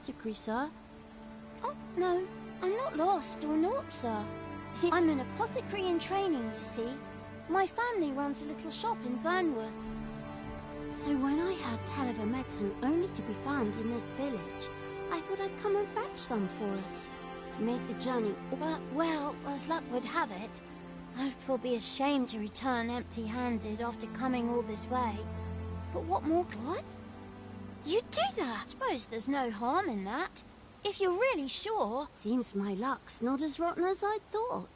apothecary, sir. Oh, no, I'm not lost or naught, sir. I'm an apothecary in training, you see. My family runs a little shop in Vernworth. So when I heard tell of a medicine only to be found in this village, I thought I'd come and fetch some for us. Made the journey... But, well, as luck would have it, I will be ashamed to return empty-handed after coming all this way. But what more... What? You'd do that? Suppose there's no harm in that. If you're really sure... Seems my luck's not as rotten as I thought.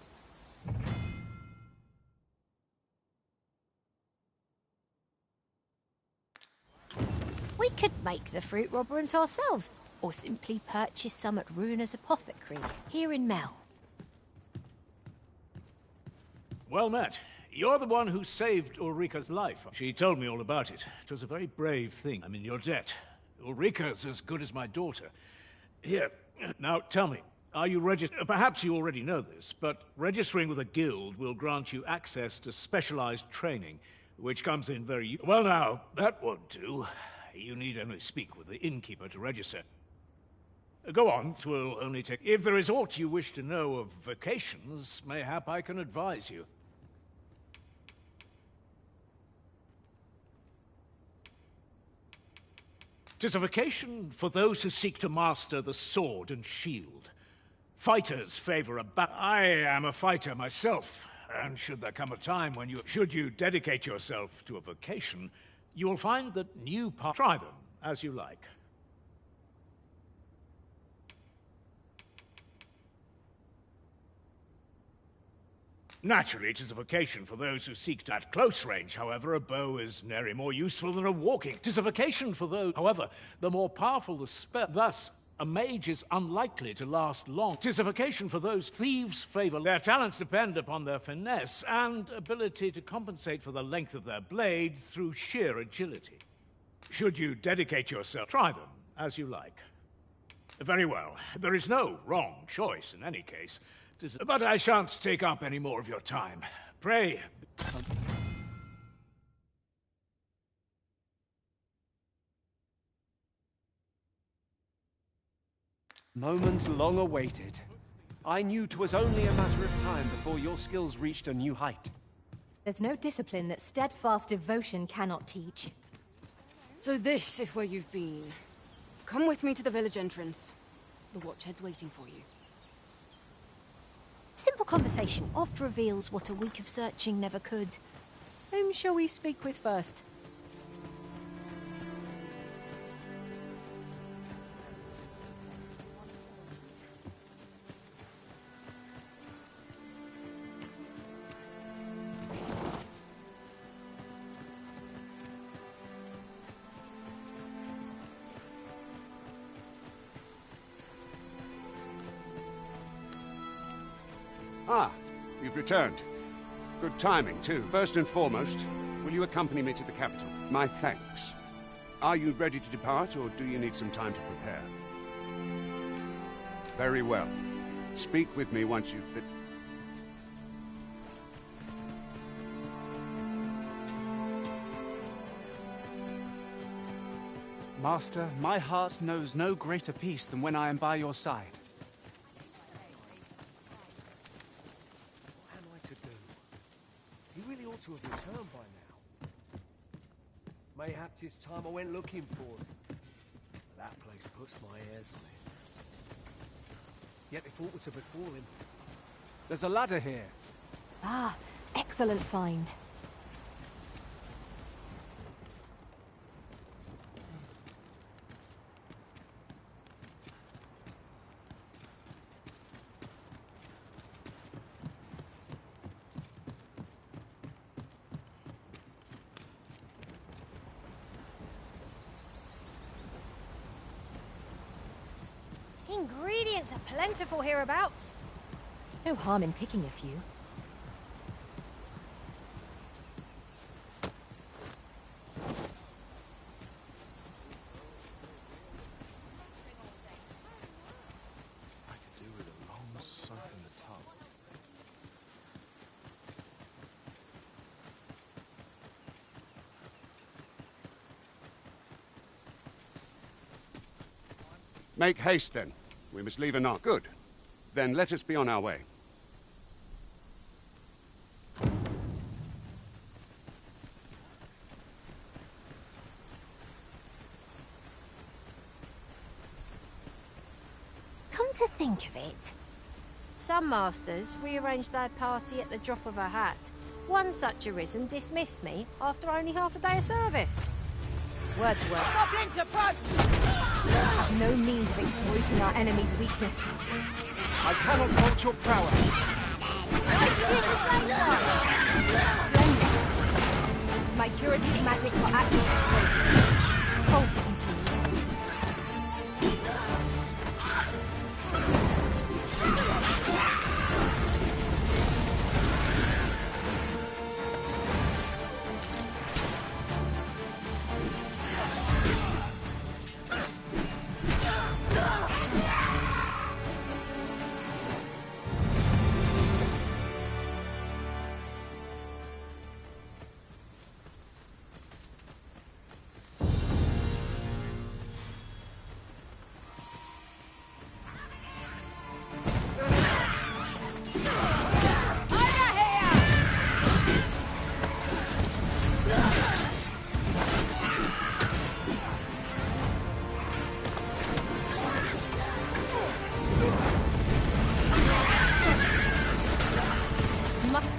We could make the fruit robberant ourselves, or simply purchase some at Ruiner's Apothecary, here in Mel. Well met. You're the one who saved Ulrika's life. She told me all about it. It was a very brave thing. I'm in your debt. Ulrika's as good as my daughter. Here, now tell me, are you registered? Perhaps you already know this, but registering with a guild will grant you access to specialized training, which comes in very... Well now, that won't do. You need only speak with the innkeeper to register. Go on, 'twill only take... If there is aught you wish to know of vocations, mayhap I can advise you. 'Tis a vocation for those who seek to master the sword and shield. Fighters favor a I am a fighter myself, and should there come a time when should you dedicate yourself to a vocation, you will find that new parts... Try them, as you like. Naturally, it is a vocation for those who seek to... At close range, however, a bow is nary more useful than a walking. 'Tis a vocation for those... However, the more powerful the spell... Thus, a mage is unlikely to last long. 'Tis a vocation for those thieves favor... Their talents depend upon their finesse and ability to compensate for the length of their blade through sheer agility. Should you dedicate yourself... Try them, as you like. Very well. There is no wrong choice in any case. But I shan't take up any more of your time. Pray... Moment long awaited. I knew 'twas only a matter of time before your skills reached a new height. There's no discipline that steadfast devotion cannot teach. So this is where you've been. Come with me to the village entrance. The watchhead's waiting for you. Simple conversation oft reveals what a week of searching never could. Whom shall we speak with first? Ah, you've returned. Good timing, too. First and foremost, will you accompany me to the capital? My thanks. Are you ready to depart, or do you need some time to prepare? Very well. Speak with me once you've fit... Master, my heart knows no greater peace than when I am by your side. To have returned by now. Mayhap 'tis time I went looking for him. That place puts my hairs on it. Yet if aught were to befall him... There's a ladder here. Ah, excellent find. Ingredients are plentiful hereabouts. No harm in picking a few. I could do with a long soak in the tub. Make haste, then. We must leave anon. Good. Then let us be on our way. Come to think of it, some masters rearrange their party at the drop of a hat. One such arisen dismissed me after only half a day of service. Wordsworth. Goblins approach! Have no means of exploiting our enemy's weakness. I cannot fault your prowess. Splendid. My curative magics are at your disposal. Hold it, please.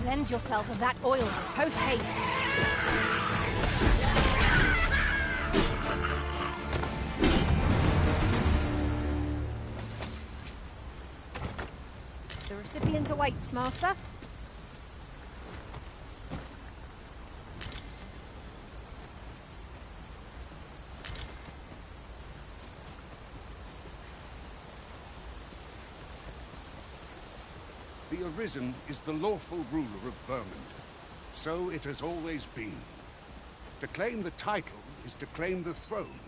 Cleanse yourself of that oil, post haste. The recipient awaits, Master. The Arisen is the lawful ruler of Vermund. So it has always been. To claim the title is to claim the throne.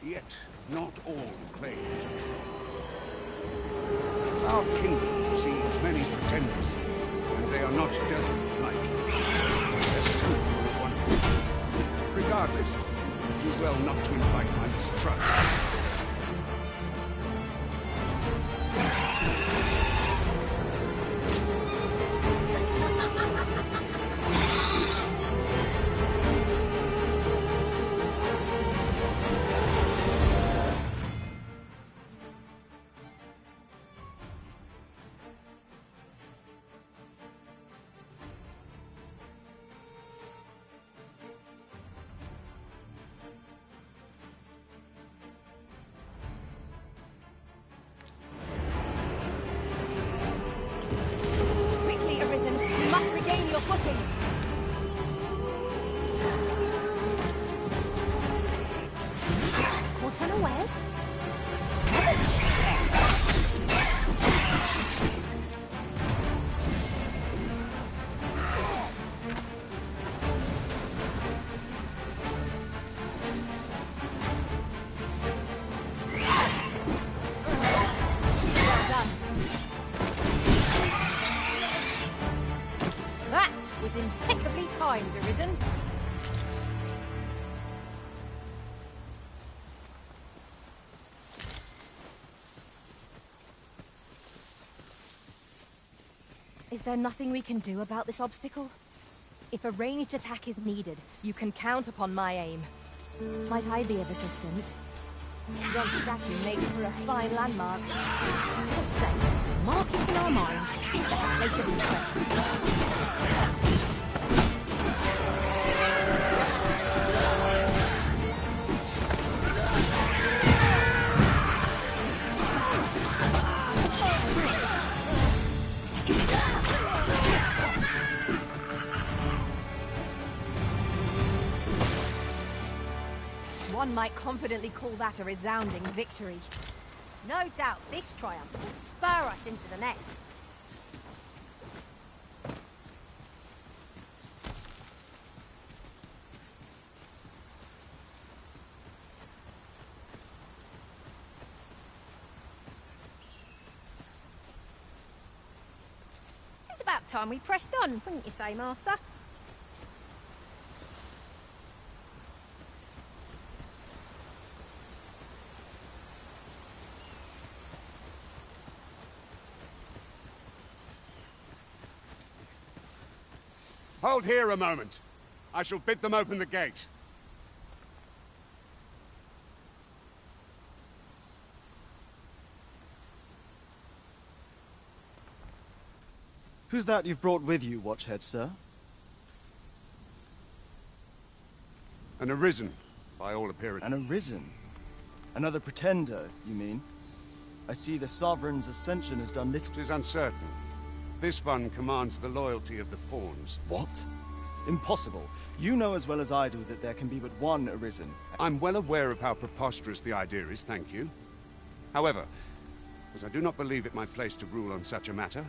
Yet, not all claims are true. Our kingdom sees many pretenders, and they are not dealt with lightly. There's still one of them. Regardless, do well not to invite my mistrust. Impeccably timed, Arisen. Is there nothing we can do about this obstacle? If a ranged attack is needed, you can count upon my aim. Might I be of assistance? Your statue makes for a fine landmark. What say? Mark it in our minds. It's a place of interest. One might confidently call that a resounding victory. No doubt this triumph will spur us into the next. It's about time we pressed on, wouldn't you say, Master? Hold here a moment. I shall bid them open the gate. Who's that you've brought with you, Watchhead, sir? An arisen, by all appearance. An arisen? Another pretender, you mean? I see the Sovereign's ascension has done little. It is uncertain. This one commands the loyalty of the pawns. What? Impossible. You know as well as I do that there can be but one arisen. I'm well aware of how preposterous the idea is, thank you. However, as I do not believe it my place to rule on such a matter,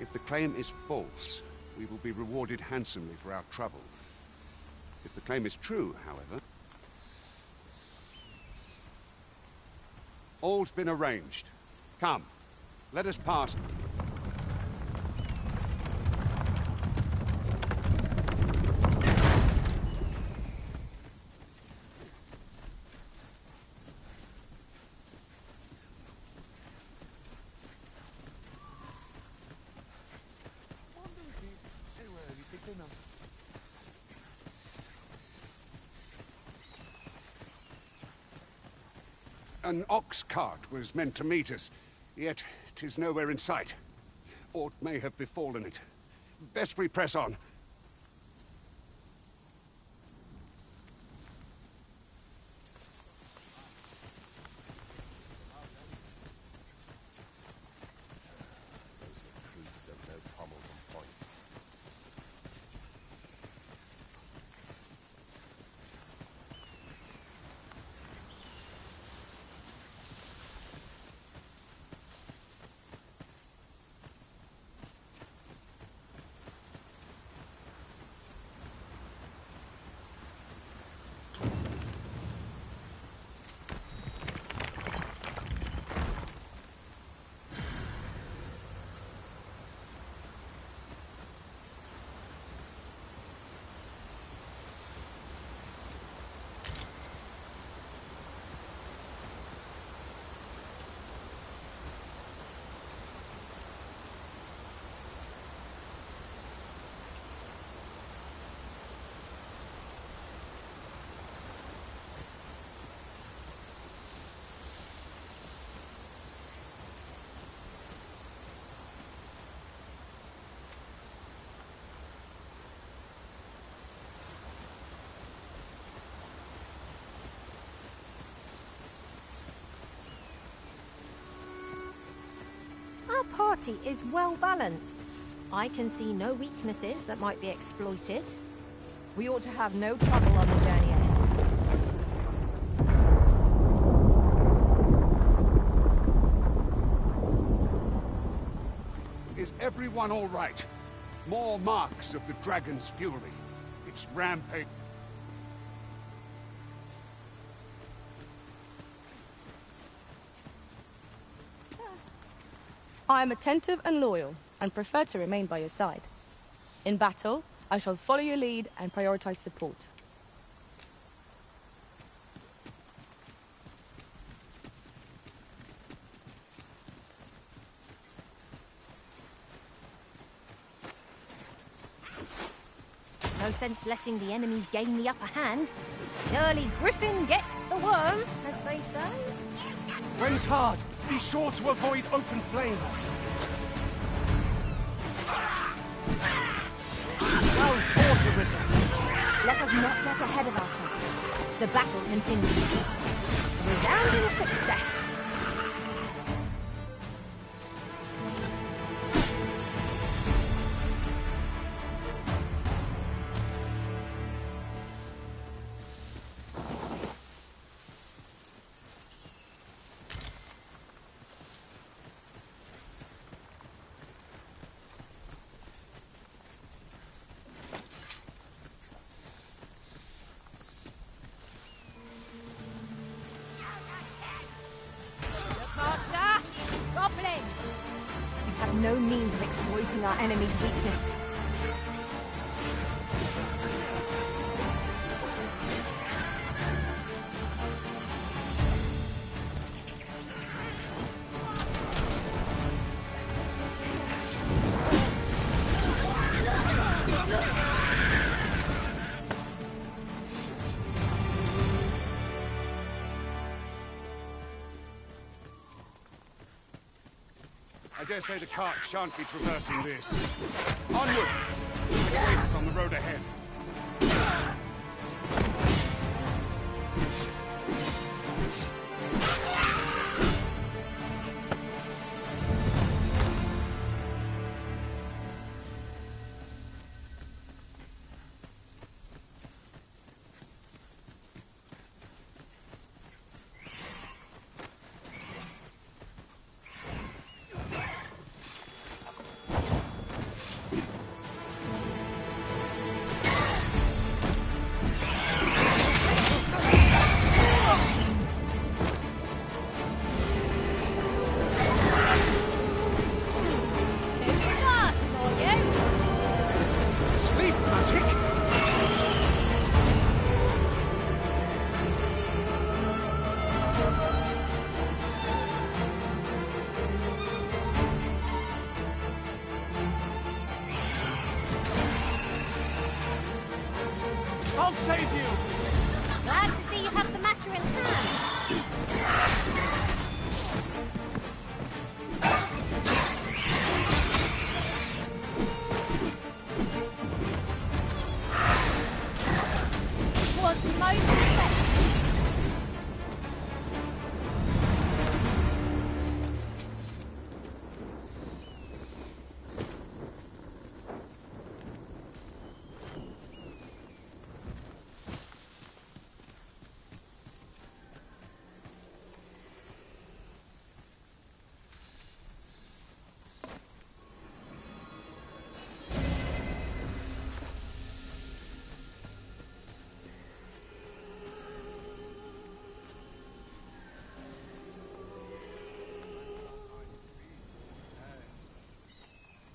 if the claim is false, we will be rewarded handsomely for our trouble. If the claim is true, however... All's been arranged. Come, let us pass. An ox cart was meant to meet us, yet 'tis nowhere in sight. Aught may have befallen it. Best we press on. Those recruits don't know pommel from point. Our party is well balanced. I can see no weaknesses that might be exploited. We ought to have no trouble on the journey ahead. Is everyone all right? More marks of the dragon's fury. Its rampage. I am attentive and loyal, and prefer to remain by your side. In battle, I shall follow your lead and prioritize support. No sense letting the enemy gain the upper hand. The early griffin gets the worm, as they say. Rentard, be sure to avoid open flame. Well fought, Arisen. Let us not get ahead of ourselves. The battle continues. Resounding success. No means of exploiting our enemy's weakness. I dare say the cart shan't be traversing this. Onward! It awaits us on the road ahead. I'll save you! Glad to see you have the matter in hand. Was most effective.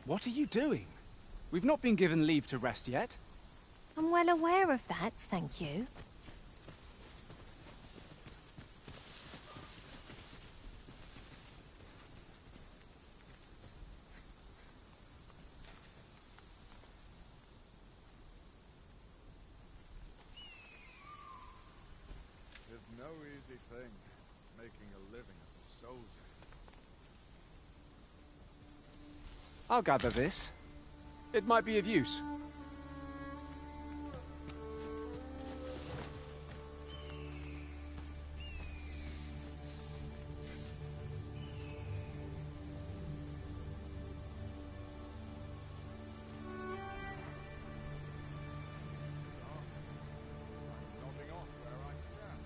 What are you doing? We've not been given leave to rest yet. I'm well aware of that, thank you. It's no easy thing, making a living as a soldier. I'll gather this. It might be of use. Nodding off where I stand.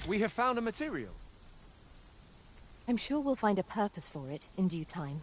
We have found a material. I'm sure we'll find a purpose for it in due time.